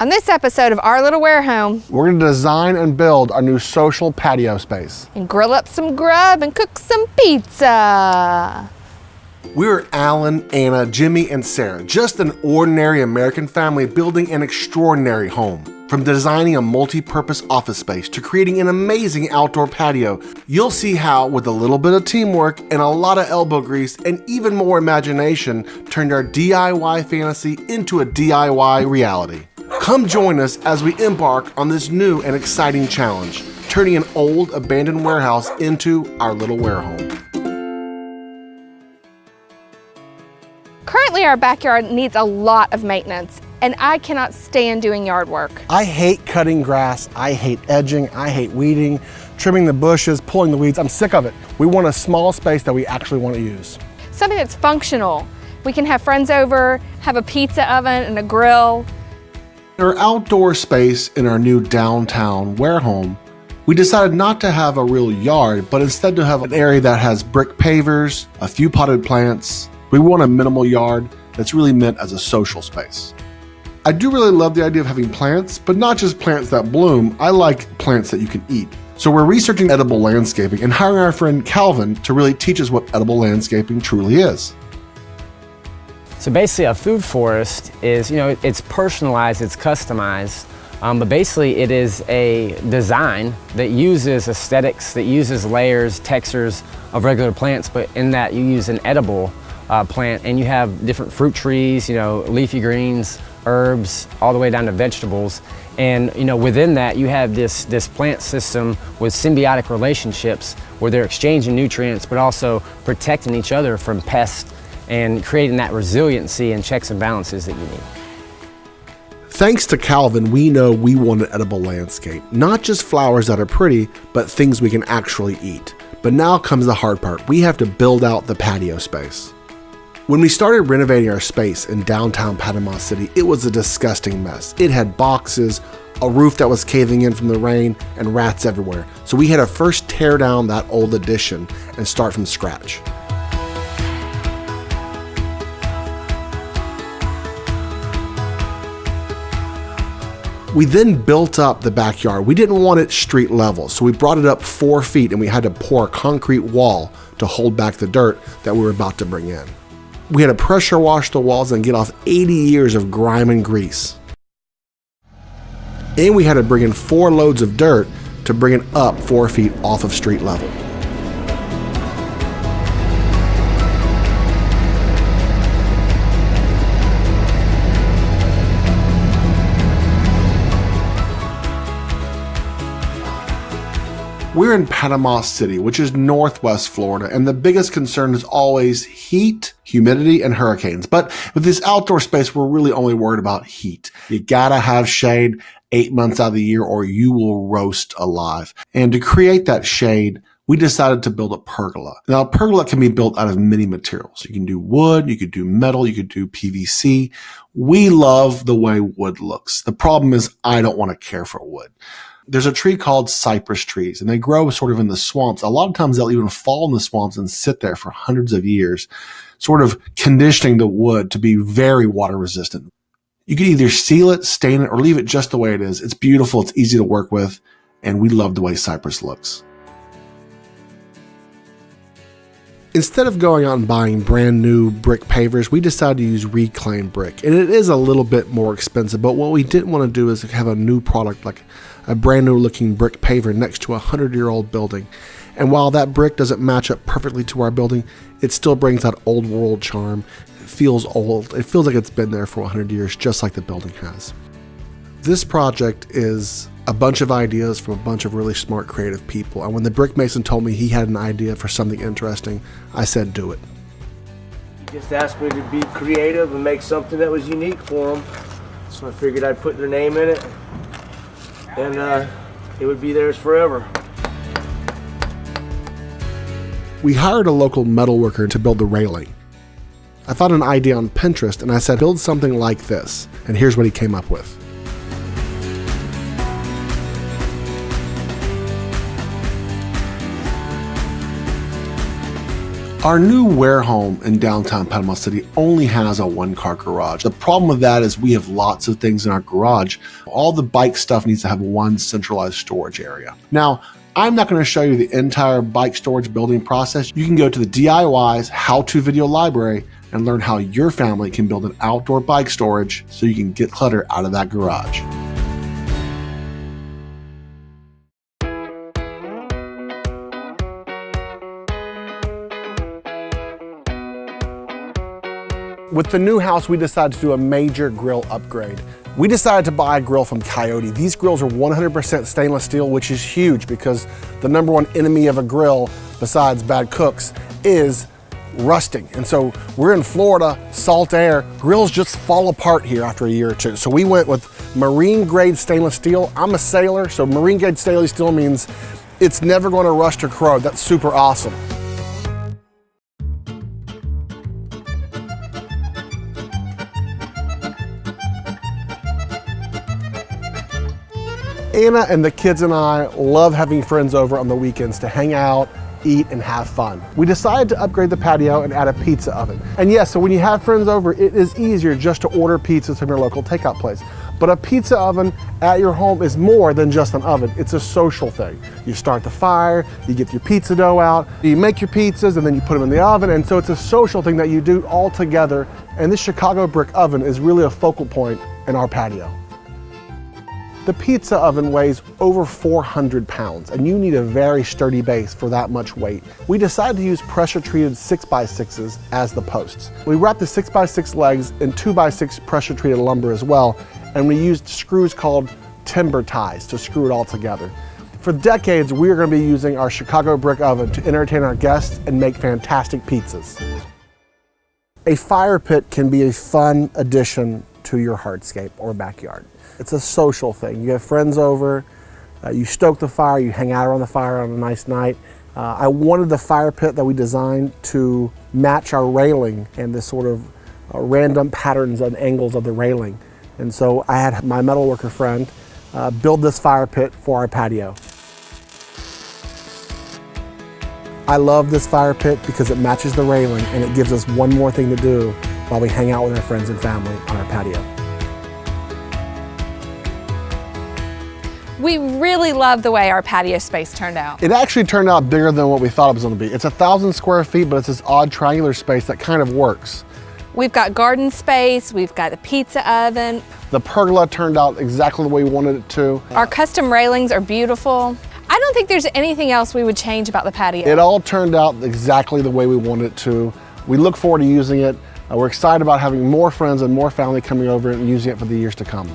On this episode of Our Little Warehome, we're going to design and build our new social patio space. And grill up some grub and cook some pizza. We're Alan, Anna, Jimmy, and Sarah, just an ordinary American family building an extraordinary home. From designing a multi-purpose office space to creating an amazing outdoor patio, you'll see how, with a little bit of teamwork and a lot of elbow grease and even more imagination, turned our DIY fantasy into a DIY reality. Come join us as we embark on this new and exciting challenge, turning an old abandoned warehouse into our little warehome. Currently, our backyard needs a lot of maintenance, and I cannot stand doing yard work. I hate cutting grass, I hate edging, I hate weeding, trimming the bushes, pulling the weeds. I'm sick of it. We want a small space that we actually want to use. Something that's functional. We can have friends over, have a pizza oven and a grill. In our outdoor space in our new downtown Warehome, we decided not to have a real yard, but instead to have an area that has brick pavers, a few potted plants. We want a minimal yard that's really meant as a social space. I do really love the idea of having plants, but not just plants that bloom. I like plants that you can eat. So we're researching edible landscaping and hiring our friend Calvin to really teach us what edible landscaping truly is. So basically a food forest is, it's personalized, it's customized, but basically it is a design that uses aesthetics, that uses layers, textures of regular plants, but in that you use an edible plant, and you have different fruit trees, leafy greens, herbs, all the way down to vegetables. And within that you have this plant system with symbiotic relationships where they're exchanging nutrients but also protecting each other from pests and creating that resiliency and checks and balances that you need. Thanks to Calvin, we know we want an edible landscape. Not just flowers that are pretty, but things we can actually eat. But now comes the hard part. We have to build out the patio space. When we started renovating our space in downtown Panama City, it was a disgusting mess. It had boxes, a roof that was caving in from the rain, and rats everywhere. So we had to first tear down that old addition and start from scratch. We then built up the backyard. We didn't want it street level, so we brought it up 4 feet and we had to pour a concrete wall to hold back the dirt that we were about to bring in. We had to pressure wash the walls and get off 80 years of grime and grease. And we had to bring in 4 loads of dirt to bring it up 4 feet off of street level. We're in Panama City, which is northwest Florida, and the biggest concern is always heat, humidity, and hurricanes. But with this outdoor space, we're really only worried about heat. You gotta have shade 8 months out of the year or you will roast alive. And to create that shade, we decided to build a pergola. Now, a pergola can be built out of many materials. You can do wood, you could do metal, you could do PVC. We love the way wood looks. The problem is I don't want to care for wood. There's a tree called cypress trees, and they grow sort of in the swamps. A lot of times they'll even fall in the swamps and sit there for hundreds of years, sort of conditioning the wood to be very water resistant. You can either seal it, stain it, or leave it just the way it is. It's beautiful, it's easy to work with, and we love the way cypress looks. Instead of going out and buying brand new brick pavers, we decided to use reclaimed brick. And it is a little bit more expensive, but what we didn't want to do is have a new product like a brand new looking brick paver next to a 100-year-old building. And while that brick doesn't match up perfectly to our building, it still brings that old world charm. It feels old. It feels like it's been there for 100 years, just like the building has. This project is a bunch of ideas from a bunch of really smart, creative people. And when the brick mason told me he had an idea for something interesting, I said, do it. He just asked me to be creative and make something that was unique for them. So I figured I'd put their name in it, and it would be theirs forever. We hired a local metalworker to build the railing. I found an idea on Pinterest and I said, build something like this. And here's what he came up with. Our new Warehome in downtown Panama City only has a one-car garage. The problem with that is we have lots of things in our garage. All the bike stuff needs to have one centralized storage area. Now, I'm not going to show you the entire bike storage building process. You can go to the DIY's how-to video library and learn how your family can build an outdoor bike storage so you can get clutter out of that garage. With the new house, we decided to do a major grill upgrade. We decided to buy a grill from Coyote. These grills are 100% stainless steel, which is huge because the number one enemy of a grill, besides bad cooks, is rusting. And so we're in Florida, salt air, grills just fall apart here after a year or two. So we went with marine grade stainless steel. I'm a sailor, so marine grade stainless steel means it's never going to rust or corrode. That's super awesome. Anna and the kids and I love having friends over on the weekends to hang out, eat, and have fun. We decided to upgrade the patio and add a pizza oven. And yes, so when you have friends over, it is easier just to order pizzas from your local takeout place. But a pizza oven at your home is more than just an oven. It's a social thing. You start the fire, you get your pizza dough out, you make your pizzas, and then you put them in the oven. And so it's a social thing that you do all together. And this Chicago brick oven is really a focal point in our patio. The pizza oven weighs over 400 pounds, and you need a very sturdy base for that much weight. We decided to use pressure-treated 6x6s as the posts. We wrapped the 6x6 legs in 2x6 pressure-treated lumber as well, and we used screws called timber ties to screw it all together. For decades, we are going to be using our Chicago brick oven to entertain our guests and make fantastic pizzas. A fire pit can be a fun addition to your hardscape or backyard. It's a social thing. You have friends over, you stoke the fire, you hang out around the fire on a nice night. I wanted the fire pit that we designed to match our railing and the sort of random patterns and angles of the railing. And so I had my metalworker friend build this fire pit for our patio. I love this fire pit because it matches the railing and it gives us one more thing to do while we hang out with our friends and family on our patio. We really love the way our patio space turned out. It actually turned out bigger than what we thought it was going to be. It's 1,000 square feet, but it's this odd triangular space that kind of works. We've got garden space, we've got a pizza oven. The pergola turned out exactly the way we wanted it to. Our custom railings are beautiful. I don't think there's anything else we would change about the patio. It all turned out exactly the way we wanted it to. We look forward to using it. We're excited about having more friends and more family coming over and using it for the years to come.